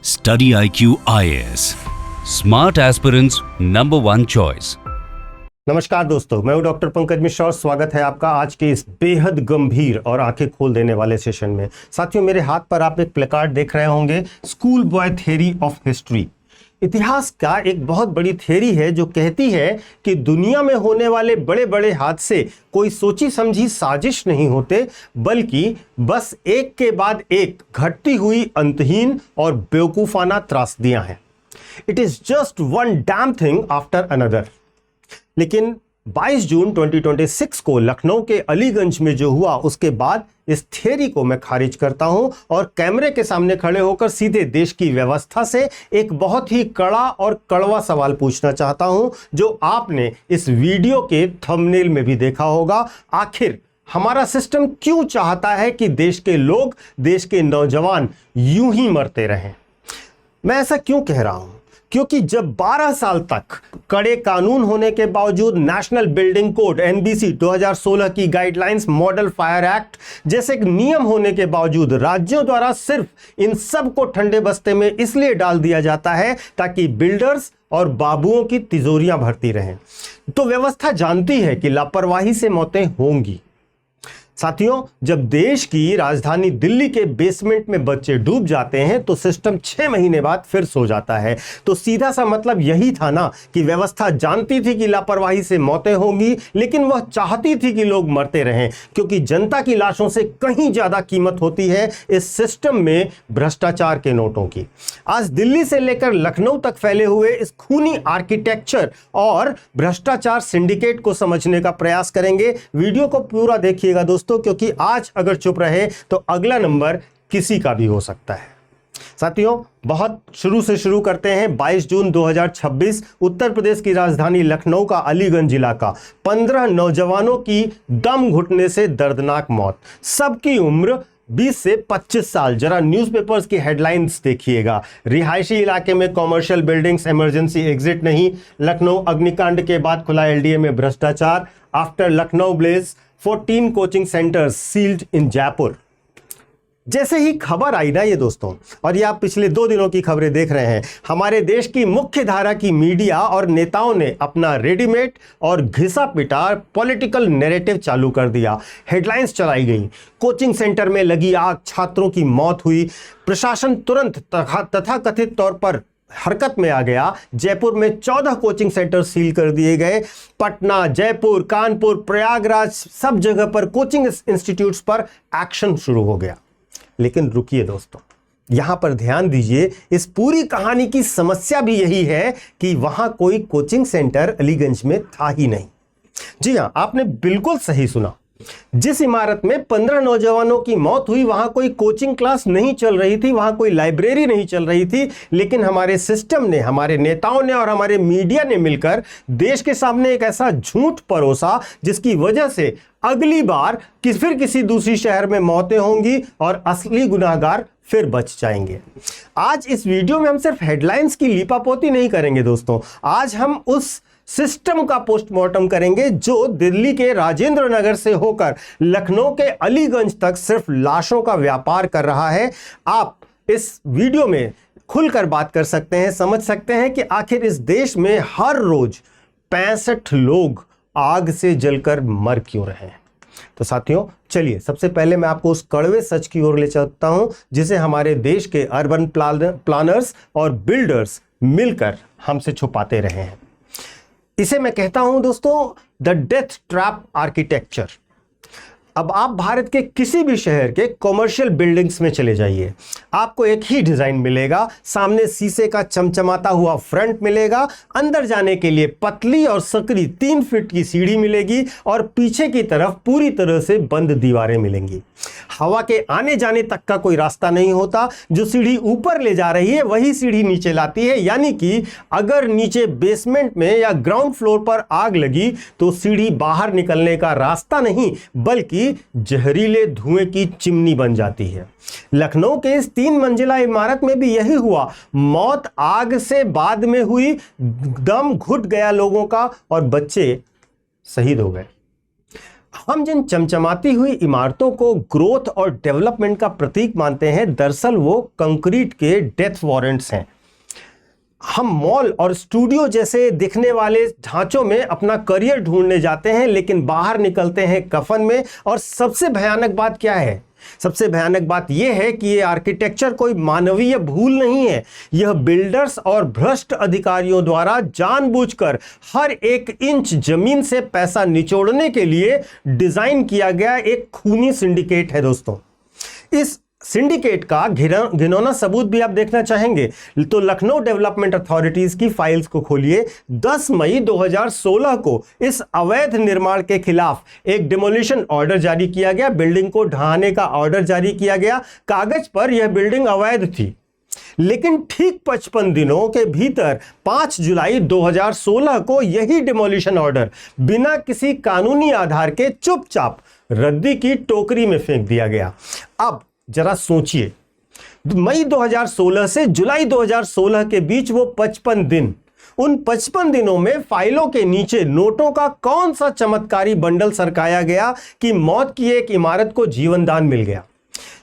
Study IQ IAS. Smart aspirants #1 choice. नमस्कार दोस्तों, मैं हूं डॉक्टर पंकज मिश्रा और स्वागत है आपका आज के इस बेहद गंभीर और आंखें खोल देने वाले सेशन में। साथियों, मेरे हाथ पर आप एक प्लेकार्ड देख रहे होंगे, school boy theory of history. इतिहास का एक बहुत बड़ी थ्योरी है जो कहती है कि दुनिया में होने वाले बड़े बड़े हादसे कोई सोची समझी साजिश नहीं होते, बल्कि बस एक के बाद एक घटती हुई अंतहीन और बेवकूफाना त्रासदियां हैं। It is just one damn thing after another. लेकिन 22 जून 2026 को लखनऊ के अलीगंज में जो हुआ, उसके बाद इस थ्योरी को मैं खारिज करता हूं और कैमरे के सामने खड़े होकर सीधे देश की व्यवस्था से एक बहुत ही कड़ा और कड़वा सवाल पूछना चाहता हूं, जो आपने इस वीडियो के थंबनेल में भी देखा होगा। आखिर हमारा सिस्टम क्यों चाहता है कि देश के लोग, देश के नौजवान यूं ही मरते रहें? मैं ऐसा क्यों कह रहा हूं? क्योंकि जब 12 साल तक कड़े कानून होने के बावजूद नेशनल बिल्डिंग कोड एनबीसी 2016 की गाइडलाइंस, मॉडल फायर एक्ट जैसे नियम होने के बावजूद राज्यों द्वारा सिर्फ इन सब को ठंडे बस्ते में इसलिए डाल दिया जाता है ताकि बिल्डर्स और बाबुओं की तिजोरियां भरती रहें, तो व्यवस्था जानती है कि लापरवाही से मौतें होंगी। साथियों, जब देश की राजधानी दिल्ली के बेसमेंट में बच्चे डूब जाते हैं तो सिस्टम 6 महीने बाद फिर सो जाता है। तो सीधा सा मतलब यही था ना कि व्यवस्था जानती थी कि लापरवाही से मौतें होंगी, लेकिन वह चाहती थी कि लोग मरते रहें, क्योंकि जनता की लाशों से कहीं ज्यादा कीमत होती है इस सिस्टम में भ्रष्टाचार के नोटों की। आज दिल्ली से लेकर लखनऊ तक फैले हुए इस खूनी आर्किटेक्चर और भ्रष्टाचार सिंडिकेट को समझने का प्रयास करेंगे। वीडियो को पूरा देखिएगा दोस्तों, क्योंकि आज अगर चुप रहे तो अगला नंबर किसी का भी हो सकता है। साथियों, बहुत शुरू से शुरू करते हैं। 22 जून 2026 उत्तर प्रदेश की राजधानी लखनऊ का अलीगंज जिला का 15 नौजवानों की दम घुटने से दर्दनाक मौत। सबकी उम्र 20 से 25 साल। जरा न्यूज़पेपर्स की हेडलाइंस देखिएगा। रिहायशी इलाके में कॉमर्शियल बिल्डिंग्स, इमरजेंसी एग्जिट नहीं। लखनऊ अग्निकांड के बाद खुला एलडीए में भ्रष्टाचार। After Lucknow blaze 14 coaching centres sealed in Jaipur. जैसे ही खबर आई ना ये दोस्तों, और ये आप पिछले 2 दिनों की खबरें देख रहे हैं, हमारे देश की मुख्य धारा की मीडिया और नेताओं ने अपना रेडीमेड और घिसा पिटा पॉलिटिकल नैरेटिव चालू कर दिया। हेडलाइंस चलाई गई, कोचिंग सेंटर में लगी आग, छात्रों की मौत हुई, प्रशासन तुरंत तथाकथित तौर पर हरकत में आ गया। जयपुर में 14 कोचिंग सेंटर सील कर दिए गए। पटना, जयपुर, कानपुर, प्रयागराज, सब जगह पर कोचिंग इंस्टीट्यूट्स पर एक्शन शुरू हो गया। लेकिन रुकिए दोस्तों, यहां पर ध्यान दीजिए, इस पूरी कहानी की समस्या भी यही है कि वहां कोई कोचिंग सेंटर अलीगंज में था ही नहीं। जी हां, आपने बिल्कुल सही सुना। जिस इमारत में 15 नौजवानों की मौत हुई, वहां कोई कोचिंग क्लास नहीं चल रही थी, वहां कोई लाइब्रेरी नहीं चल रही थी, लेकिन हमारे सिस्टम ने, हमारे नेताओं ने और हमारे मीडिया ने मिलकर देश के सामने एक ऐसा झूठ परोसा जिसकी वजह से अगली बार फिर किसी दूसरी शहर में मौतें होंगी और असली गुनाहगार फिर बच जाएंगे। आज इस वीडियो में हम सिर्फ हेडलाइंस की लीपापोती नहीं करेंगे दोस्तों, आज हम उस सिस्टम का पोस्टमार्टम करेंगे जो दिल्ली के राजेंद्र नगर से होकर लखनऊ के अलीगंज तक सिर्फ लाशों का व्यापार कर रहा है। आप इस वीडियो में खुलकर बात कर सकते हैं, समझ सकते हैं कि आखिर इस देश में हर रोज 65 लोग आग से जलकर मर क्यों रहे हैं। तो साथियों, चलिए सबसे पहले मैं आपको उस कड़वे सच की ओर ले चलता हूं जिसे हमारे देश के अर्बन प्लानर्स और बिल्डर्स मिलकर हमसे छुपाते रहे हैं। इसे मैं कहता हूं दोस्तों, द डेथ ट्रैप आर्किटेक्चर। अब आप भारत के किसी भी शहर के कॉमर्शियल बिल्डिंग्स में चले जाइए, आपको एक ही डिजाइन मिलेगा। सामने शीशे का चमचमाता हुआ फ्रंट मिलेगा, अंदर जाने के लिए पतली और सकरी 3 फीट की सीढ़ी मिलेगी और पीछे की तरफ पूरी तरह से बंद दीवारें मिलेंगी। हवा के आने जाने तक का कोई रास्ता नहीं होता। जो सीढ़ी ऊपर ले जा रही है वही सीढ़ी नीचे लाती है, यानी कि अगर नीचे बेसमेंट में या ग्राउंड फ्लोर पर आग लगी तो सीढ़ी बाहर निकलने का रास्ता नहीं, बल्कि जहरीले धुएं की चिमनी बन जाती है। लखनऊ के इस 3 मंजिला इमारत में भी यही हुआ। मौत आग से बाद में हुई, दम घुट गया लोगों का और बच्चे शहीद हो गए। हम जिन चमचमाती हुई इमारतों को ग्रोथ और डेवलपमेंट का प्रतीक मानते हैं, दरअसल वो कंक्रीट के डेथ वारंट्स हैं। हम मॉल और स्टूडियो जैसे दिखने वाले ढांचों में अपना करियर ढूंढने जाते हैं, लेकिन बाहर निकलते हैं कफन में। और सबसे भयानक बात क्या है? सबसे भयानक बात यह है कि ये आर्किटेक्चर कोई मानवीय भूल नहीं है। यह बिल्डर्स और भ्रष्ट अधिकारियों द्वारा जानबूझकर हर एक इंच जमीन से पैसा निचोड़ने के लिए डिजाइन किया गया एक खूनी सिंडिकेट है दोस्तों। इस सिंडिकेट का घिनौना सबूत भी आप देखना चाहेंगे तो लखनऊ डेवलपमेंट अथॉरिटीज की फाइल्स को खोलिए। 10 मई 2016 को इस अवैध निर्माण के खिलाफ एक डिमोलिशन ऑर्डर जारी किया गया, बिल्डिंग को ढहाने का ऑर्डर जारी किया गया। कागज पर यह बिल्डिंग अवैध थी, लेकिन ठीक 55 दिनों के भीतर 5 जुलाई 2016 को यही डिमोलिशन ऑर्डर बिना किसी कानूनी आधार के चुपचाप रद्दी की टोकरी में फेंक दिया गया। अब जरा सोचिए, मई 2016 से जुलाई 2016 के बीच वो 55 दिन, उन 55 दिनों में फाइलों के नीचे नोटों का कौन सा चमत्कारी बंडल सरकाया गया कि मौत की एक इमारत को जीवनदान मिल गया।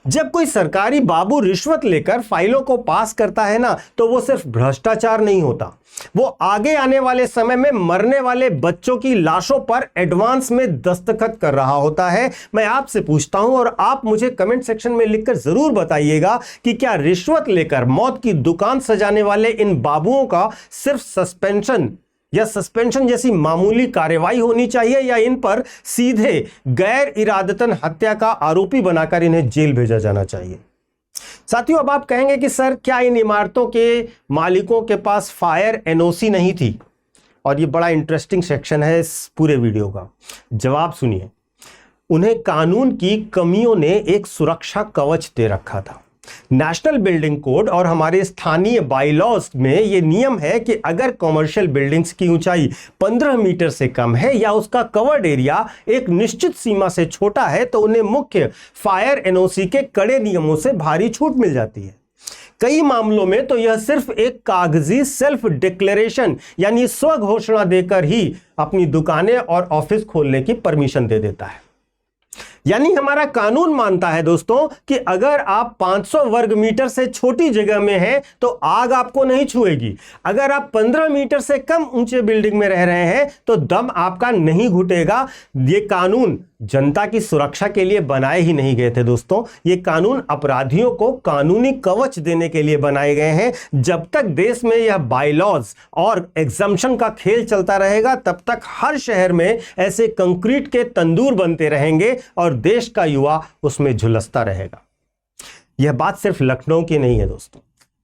जब कोई सरकारी बाबू रिश्वत लेकर फाइलों को पास करता है ना, तो वो सिर्फ भ्रष्टाचार नहीं होता, वो आगे आने वाले समय में मरने वाले बच्चों की लाशों पर एडवांस में दस्तखत कर रहा होता है। मैं आपसे पूछता हूं और आप मुझे कमेंट सेक्शन में लिखकर जरूर बताइएगा कि क्या रिश्वत लेकर मौत की दुकान सजाने वाले इन बाबुओं का सिर्फ सस्पेंशन या सस्पेंशन जैसी मामूली कार्रवाई होनी चाहिए, या इन पर सीधे गैर इरादतन हत्या का आरोपी बनाकर इन्हें जेल भेजा जाना चाहिए। साथियों, अब आप कहेंगे कि सर क्या इन इमारतों के मालिकों के पास फायर एनओसी नहीं थी? और ये बड़ा इंटरेस्टिंग सेक्शन है इस पूरे वीडियो का। जवाब सुनिए। उन्हें कानून की कमियों ने एक सुरक्षा कवच दे रखा था। नेशनल बिल्डिंग कोड और हमारे स्थानीय बाईलॉज में यह नियम है कि अगर कॉमर्शियल बिल्डिंग्स की ऊंचाई 15 मीटर से कम है या उसका कवर्ड एरिया एक निश्चित सीमा से छोटा है, तो उन्हें मुख्य फायर एनओसी के कड़े नियमों से भारी छूट मिल जाती है। कई मामलों में तो यह सिर्फ एक कागजी सेल्फ डिक्लेरेशन यानी स्व घोषणा देकर ही अपनी दुकानें और ऑफिस खोलने की परमिशन दे देता है। यानी हमारा कानून मानता है दोस्तों कि अगर आप 500 वर्ग मीटर से छोटी जगह में हैं तो आग आपको नहीं छुएगी। अगर आप 15 मीटर से कम ऊंचे बिल्डिंग में रह रहे हैं तो दम आपका नहीं घुटेगा। ये कानून जनता की सुरक्षा के लिए बनाए ही नहीं गए थे दोस्तों, ये कानून अपराधियों को कानूनी कवच देने के लिए बनाए गए हैं। जब तक देश में यह बाईलॉज और एग्जम्पशन का खेल चलता रहेगा, तब तक हर शहर में ऐसे कंक्रीट के तंदूर बनते रहेंगे और देश का युवा उसमें झुलसता रहेगा। यह बात सिर्फ लखनऊ की नहीं है दोस्तों,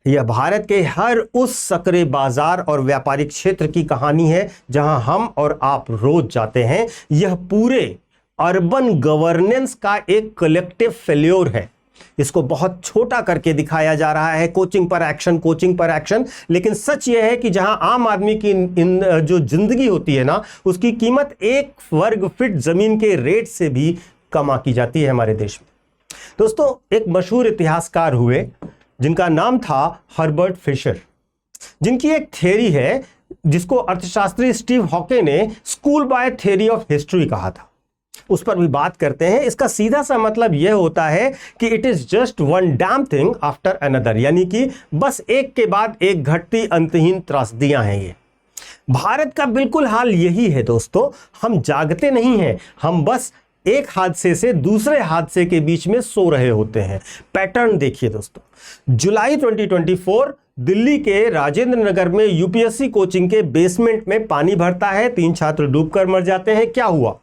यह भारत के हर उस सकरे बाजार और व्यापारिक क्षेत्र की कहानी है जहां हम और आप रोज जाते हैं। यह पूरे अर्बन गवर्नेंस का एक कलेक्टिव फेल्योर है। इसको बहुत छोटा करके दिखाया जा रहा है, कोचिंग पर एक्शन, कोचिंग पर एक्शन। लेकिन सच यह है कि जहां आम आदमी की जो जिंदगी होती है ना, उसकी कीमत 1 वर्ग फीट जमीन के रेट से भी कम आंकी जाती है हमारे देश में। दोस्तों, एक मशहूर इतिहासकार हुए जिनका नाम था हर्बर्ट फिशर, जिनकी एक थ्योरी है जिसको अर्थशास्त्री स्टीव हॉके ने school boy theory of history कहा था। उस पर भी बात करते हैं। इसका सीधा सा मतलब यह होता है कि it is just one damn thing after another, यानी कि बस एक के बाद एक घटती अंतहीन त्रासदियां हैं। ये भारत का बिल्कुल हाल यही है दोस्तों। हम जागते नहीं हैं, हम बस एक हादसे से दूसरे हादसे के बीच में सो रहे होते हैं। पैटर्न देखिए दोस्तों। जुलाई 2024 दिल्ली के राजेंद्र नगर में यूपीएससी कोचिंग के बेसमेंट में पानी भरता है, 3 छात्र डूबकर मर जाते हैं। क्या हुआ?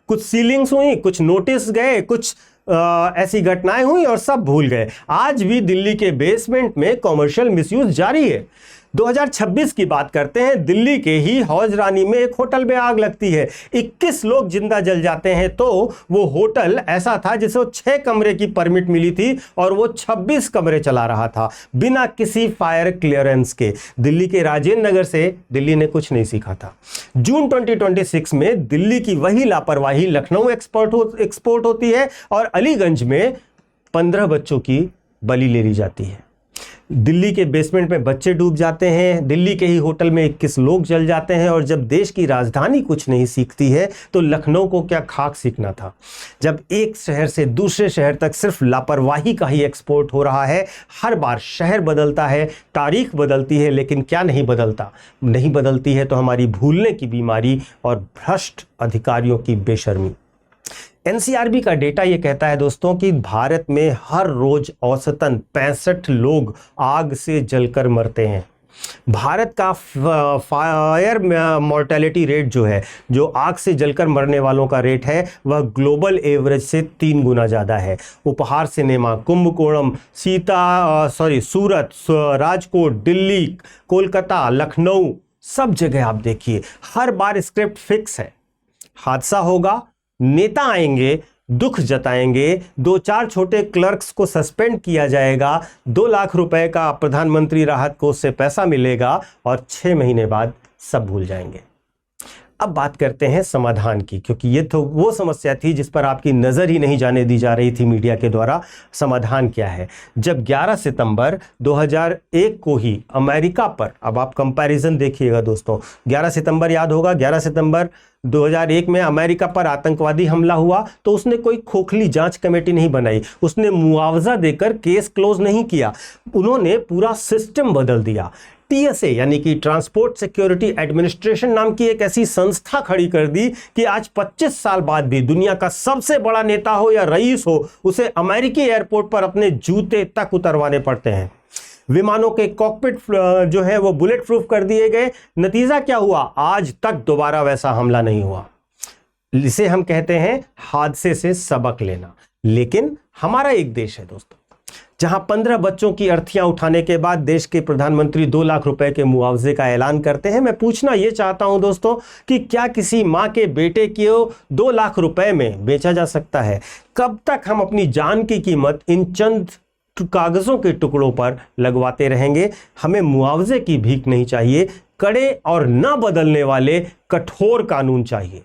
कुछ सीलिंग्स हुई, कुछ नोटिस गए, कुछ ऐसी घटनाएं हुई और सब भूल गए। आज भी दिल्ली के बेसमेंट में कॉमर्शियल मिसयूज जारी है। 2026 की बात करते हैं। दिल्ली के ही हौज रानी में एक होटल में आग लगती है, 21 लोग जिंदा जल जाते हैं। तो वो होटल ऐसा था जिसे 6 कमरे की परमिट मिली थी और वो 26 कमरे चला रहा था बिना किसी फायर क्लियरेंस के। दिल्ली के राजेंद्र नगर से दिल्ली ने कुछ नहीं सीखा था। जून 2026 में दिल्ली की वही लापरवाही लखनऊ एक्सपोर्ट होती है और अलीगंज में 15 बच्चों की बलि ले ली जाती है। दिल्ली के बेसमेंट में बच्चे डूब जाते हैं, दिल्ली के ही होटल में 21 लोग जल जाते हैं, और जब देश की राजधानी कुछ नहीं सीखती है तो लखनऊ को क्या खाक सीखना था। जब एक शहर से दूसरे शहर तक सिर्फ लापरवाही का ही एक्सपोर्ट हो रहा है, हर बार शहर बदलता है, तारीख बदलती है, लेकिन क्या नहीं बदलती है तो हमारी भूलने की बीमारी और भ्रष्ट अधिकारियों की बेशर्मी। एनसीआरबी का डेटा ये कहता है दोस्तों कि भारत में हर रोज औसतन 65 लोग आग से जलकर मरते हैं। भारत का फायर मोर्टेलिटी रेट जो है, जो आग से जलकर मरने वालों का रेट है, वह ग्लोबल एवरेज से 3 गुना ज़्यादा है। उपहार सिनेमा, कुंभकोणम, सूरत, राजकोट, दिल्ली, कोलकाता, लखनऊ, सब जगह आप देखिए हर बार स्क्रिप्ट फिक्स है। हादसा होगा, नेता आएंगे, दुख जताएंगे, 2-4 छोटे क्लर्क्स को सस्पेंड किया जाएगा, 2 लाख रुपए का प्रधानमंत्री राहत कोष से पैसा मिलेगा और 6 महीने बाद सब भूल जाएंगे। अब बात करते हैं समाधान की, क्योंकि ये तो वो समस्या थी जिस पर आपकी नज़र ही नहीं जाने दी जा रही थी मीडिया के द्वारा। समाधान क्या है? जब 11 सितंबर 2001 को ही अमेरिका पर, अब आप कंपैरिजन देखिएगा दोस्तों, 11 सितंबर याद होगा, 11 सितंबर 2001 में अमेरिका पर आतंकवादी हमला हुआ तो उसने कोई खोखली जांच कमेटी नहीं बनाई, उसने मुआवजा देकर केस क्लोज नहीं किया, उन्होंने पूरा सिस्टम बदल दिया। टीएसए यानी कि ट्रांसपोर्ट सिक्योरिटी एडमिनिस्ट्रेशन नाम की एक ऐसी संस्था खड़ी कर दी कि आज 25 साल बाद भी दुनिया का सबसे बड़ा नेता हो या रईस हो, उसे अमेरिकी एयरपोर्ट पर अपने जूते तक उतरवाने पड़ते हैं। विमानों के कॉकपिट जो है वो बुलेट प्रूफ कर दिए गए। नतीजा क्या हुआ? आज तक दोबारा वैसा हमला नहीं हुआ। इसे हम कहते हैं हादसे से सबक लेना। लेकिन हमारा एक देश है दोस्तों जहां 15 बच्चों की अर्थियां उठाने के बाद देश के प्रधानमंत्री 2 लाख रुपए के मुआवजे का ऐलान करते हैं। मैं पूछना यह चाहता हूं दोस्तों कि क्या किसी मां के बेटे को 2 लाख रुपए में बेचा जा सकता है? कब तक हम अपनी जान की कीमत इन चंद कागजों के टुकड़ों पर लगवाते रहेंगे? हमें मुआवजे की भीख नहीं चाहिए, कड़े और न बदलने वाले कठोर कानून चाहिए।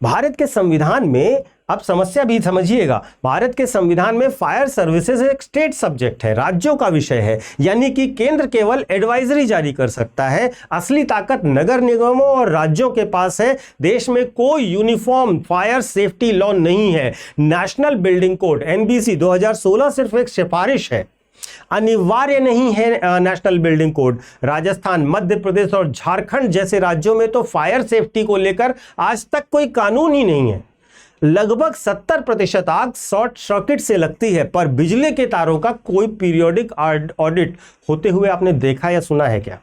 भारत के संविधान में, अब समस्या भी समझिएगा, भारत के संविधान में फायर सर्विसेज एक स्टेट सब्जेक्ट है, राज्यों का विषय है, यानी कि केंद्र केवल एडवाइजरी जारी कर सकता है। असली ताकत नगर निगमों और राज्यों के पास है। देश में कोई यूनिफॉर्म फायर सेफ्टी लॉ नहीं है। नेशनल बिल्डिंग कोड एनबीसी 2016 सिर्फ एक सिफारिश है, अनिवार्य नहीं है national building code. Rajasthan, Madhya Pradesh और झारखंड जैसे राज्यों में तो फायर सेफ्टी को लेकर आज तक कोई कानून ही नहीं है। लगभग 70% आग शॉर्ट सर्किट से लगती है, पर बिजली के तारों का कोई पीरियोडिक ऑडिट होते हुए आपने देखा या सुना है क्या?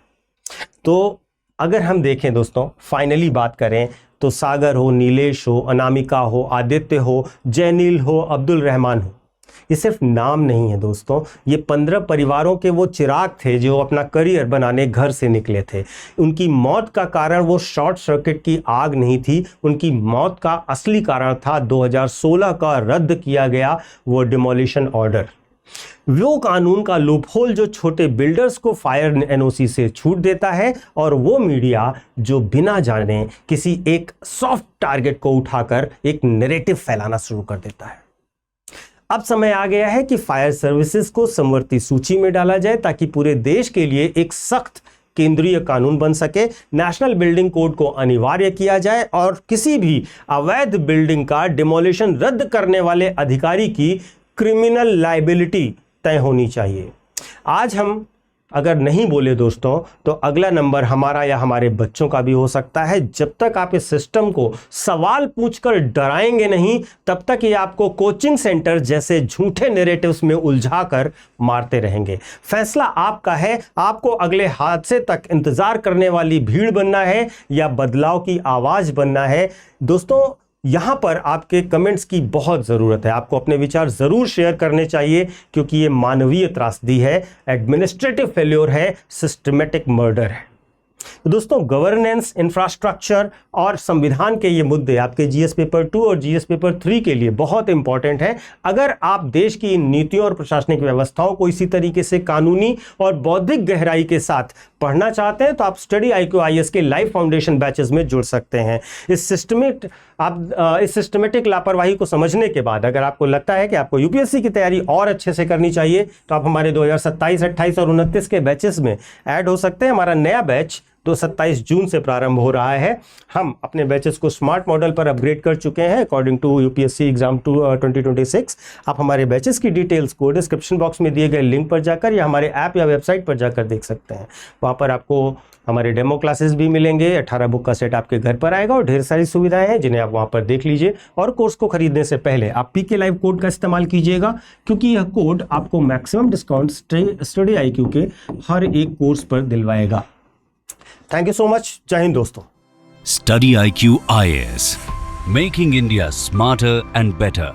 तो अगर हम देखें दोस्तों, फाइनली बात करें तो सागर हो, नीलेश हो, अनामिका हो, आदित्य हो, जैनील हो, अब्दुल रहमान हो, ये सिर्फ नाम नहीं है दोस्तों। ये 15 परिवारों के वो चिराग थे जो अपना करियर बनाने घर से निकले थे। उनकी मौत का कारण वो शॉर्ट सर्किट की आग नहीं थी, उनकी मौत का असली कारण था 2016 का रद्द किया गया वो डिमोलिशन ऑर्डर, वो कानून का लूपहोल जो छोटे बिल्डर्स को फायर एनओसी से छूट देता है, और वो मीडिया जो बिना जाने किसी एक सॉफ्ट टारगेट को उठाकर एक नैरेटिव फैलाना शुरू कर देता है। अब समय आ गया है कि फायर सर्विसेज को समवर्ती सूची में डाला जाए ताकि पूरे देश के लिए एक सख्त केंद्रीय कानून बन सके। नेशनल बिल्डिंग कोड को अनिवार्य किया जाए और किसी भी अवैध बिल्डिंग का डिमोलिशन रद्द करने वाले अधिकारी की क्रिमिनल लायबिलिटी तय होनी चाहिए। आज हम अगर नहीं बोले दोस्तों तो अगला नंबर हमारा या हमारे बच्चों का भी हो सकता है। जब तक आप इस सिस्टम को सवाल पूछकर डराएंगे नहीं, तब तक ये आपको कोचिंग सेंटर जैसे झूठे नैरेटिव्स में उलझाकर मारते रहेंगे। फैसला आपका है, आपको अगले हादसे तक इंतजार करने वाली भीड़ बनना है या बदलाव की आवाज बनना है। दोस्तों यहाँ पर आपके कमेंट्स की बहुत ज़रूरत है, आपको अपने विचार ज़रूर शेयर करने चाहिए, क्योंकि ये मानवीय त्रासदी है, एडमिनिस्ट्रेटिव फेल्योर है, सिस्टमेटिक मर्डर है। तो दोस्तों गवर्नेंस, इंफ्रास्ट्रक्चर और संविधान के ये मुद्दे आपके जीएस पेपर 2 और जीएस पेपर 3 के लिए बहुत इंपॉर्टेंट है। अगर आप देश की इन नीतियों और प्रशासनिक व्यवस्थाओं को इसी तरीके से कानूनी और बौद्धिक गहराई के साथ पढ़ना चाहते हैं तो आप स्टडी IQ IAS के लाइव फाउंडेशन बैचेस में जुड़ सकते हैं। इस सिस्टमेटिक लापरवाही को समझने के बाद अगर आपको लगता है कि आपको यूपीएससी की तैयारी और अच्छे से करनी चाहिए तो आप हमारे 2027, 28 और 29 के बैचेस में ऐड हो सकते हैं। हमारा नया बैच 27 जून से प्रारंभ हो रहा है। हम अपने बैचेस को स्मार्ट मॉडल पर अपग्रेड कर चुके हैं अकॉर्डिंग टू यूपीएससी एग्जाम 2026। आप हमारे बैचेस की डिटेल्स को डिस्क्रिप्शन बॉक्स में दिए गए लिंक पर जाकर या हमारे ऐप या वेबसाइट पर जाकर देख सकते हैं। वहाँ पर आपको हमारे डेमो क्लासेस भी मिलेंगे, 18 बुक का सेट आपके घर पर आएगा और ढेर सारी सुविधाएं हैं जिन्हें आप वहाँ पर देख लीजिए। और कोर्स को खरीदने से पहले आप PK लाइव कोड का इस्तेमाल कीजिएगा क्योंकि यह कोड आपको मैक्सिमम डिस्काउंट स्टडी IQ के हर एक कोर्स पर दिलवाएगा। Thank you so much. जय हिंद दोस्तों। Study IQ IAS, making India smarter and better.